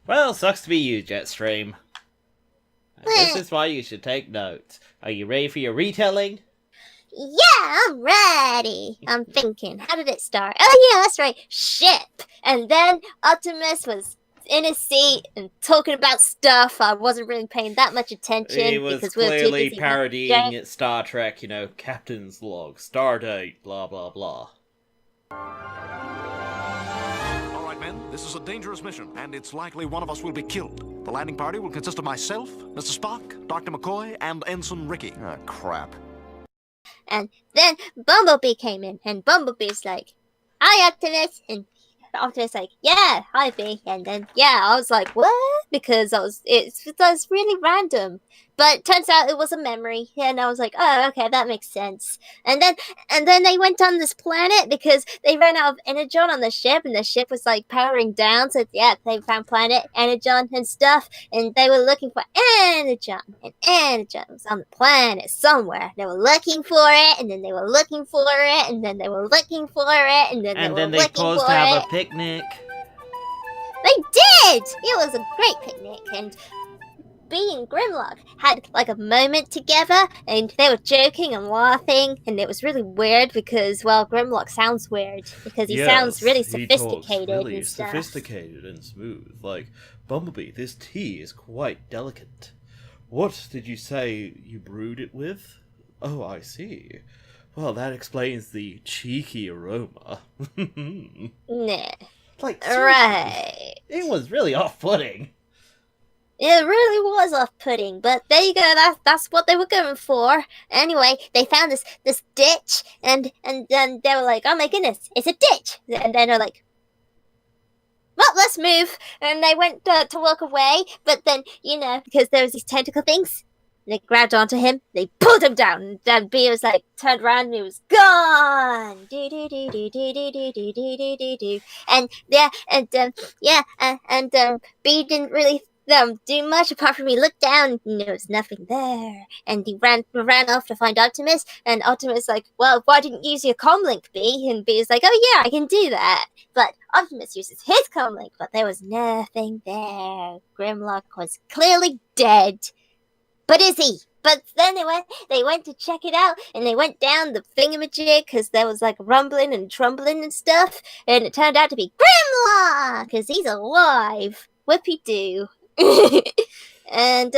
Well, sucks to be you, Jetstream. And this is why you should take notes. Are you ready for your retelling? Yeah, I'm ready. I'm thinking, how did it start? Oh yeah, that's right, ship. And then Optimus was in his seat and talking about stuff. I wasn't really paying that much attention He was because we were too clearly busy parodying Star Trek, Captain's Log, Stardate, blah blah blah. All right, men, this is a dangerous mission, and it's likely one of us will be killed. The landing party will consist of myself, Mr. Spock, Dr. McCoy, and Ensign Ricky. Ah, crap. And then Bumblebee came in, and Bumblebee's like, "Hi, Optimus," and Optimus like, "Yeah, hi, B." And then I was like, "What?" Because it was really random, but turns out it was a memory, and I was like, "Oh, okay, that makes sense." And then they went on this planet because they ran out of energon on the ship, and the ship was like powering down. So they found planet energon and stuff, and they were looking for energon, and energon was on the planet somewhere. They were looking for it, and then they were looking for it, and then they were looking for it, and then they paused to have a picnic. They did! It was a great picnic, and Bee and Grimlock had like a moment together, and they were joking and laughing, and it was really weird because, well, Grimlock sounds weird because he sounds really sophisticated he talks really and stuff. sophisticated and smooth. Like, Bumblebee, this tea is quite delicate. What did you say you brewed it with? Oh, I see. Well, that explains the cheeky aroma. Nah. Like, right. It was really off-putting. It really was off-putting, but there you go. That's what they were going for. Anyway, they found this ditch, and then they were like, "Oh my goodness, it's a ditch!" And then they're like, "Well, let's move." And they went to walk away, but then because there was these tentacle things, they grabbed onto him. They pulled him down, and then B was like turned around, and he was gone. Do do do do do do do do do do do. And B didn't really do much apart from he looked down and there was nothing there, and he ran off to find Optimus, and Optimus like, "Well, why didn't you use your comlink, B?" And B is like, "Oh yeah, I can do that." But Optimus uses his comlink, but there was nothing there. Grimlock was clearly dead. But is he? But then they went to check it out, and they went down the thingamajig because there was like rumbling and trumbling and stuff, and it turned out to be Grimlock because he's alive. Whoopie-doo. And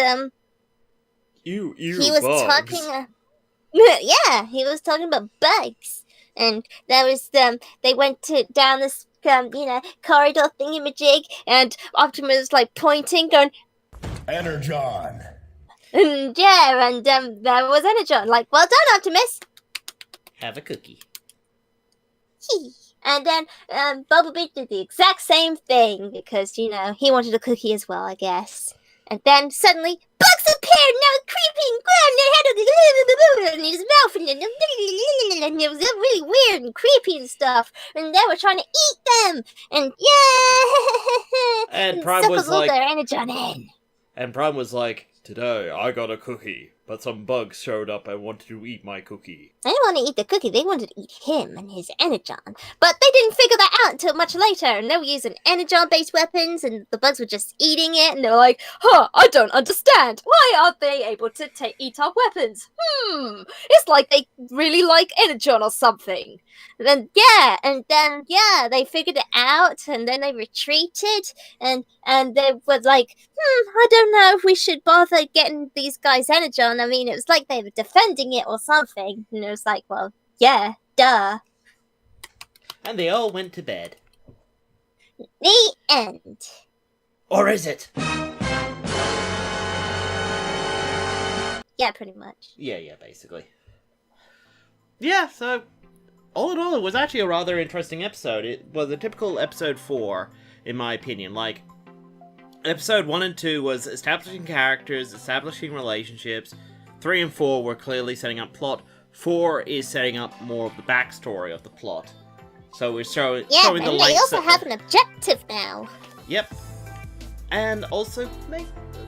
he was bugs. talking. He was talking about bugs, and there was they went down this corridor thingamajig, and Optimus was like pointing, going, Energon. and there was Energon. Like, "Well done, Optimus." Have a cookie. And then Bumblebee did the exact same thing because, he wanted a cookie as well, I guess. And then suddenly, bugs appeared, now creeping, grabbed their head in his mouth, and it was really weird and creepy and stuff. And they were trying to eat them, and And Prime was like, their energon in. And Prime was like, "Today I got a cookie, but some bugs showed up and wanted to eat my cookie." They didn't want to eat the cookie, they wanted to eat him and his energon. But they didn't figure that out until much later, and they were using energon-based weapons, and the bugs were just eating it, and they were like, I don't understand. Why aren't they able to eat our weapons? It's like they really like energon or something. And then they figured it out, and then they retreated, and they were like, I don't know if we should bother getting these guys energon. I mean, it was like they were defending it or something. And it was like, well, yeah, duh. And they all went to bed. The end. Or is it? Yeah, pretty much. Yeah, basically. Yeah, so all in all, it was actually a rather interesting episode. It was a typical episode 4, in my opinion. Like, episode 1 and 2 was establishing characters, establishing relationships. 3 and 4 were clearly setting up plot. 4 is setting up more of the backstory of the plot. So we're showing the and lights. they also have an objective now. Yep. And also,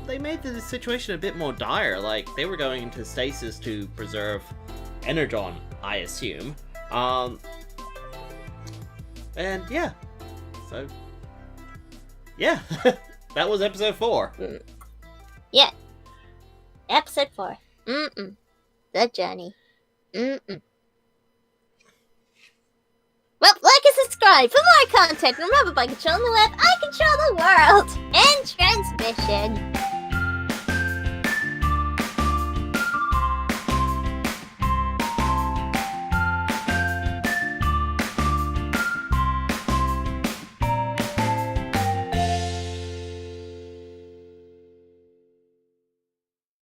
they made the situation a bit more dire. Like, they were going into stasis to preserve energon, I assume. And yeah. So, yeah. That was episode 4. Yeah. Episode 4. The journey. Well, like and subscribe for more content. Remember, by controlling the web, I control the world. End transmission.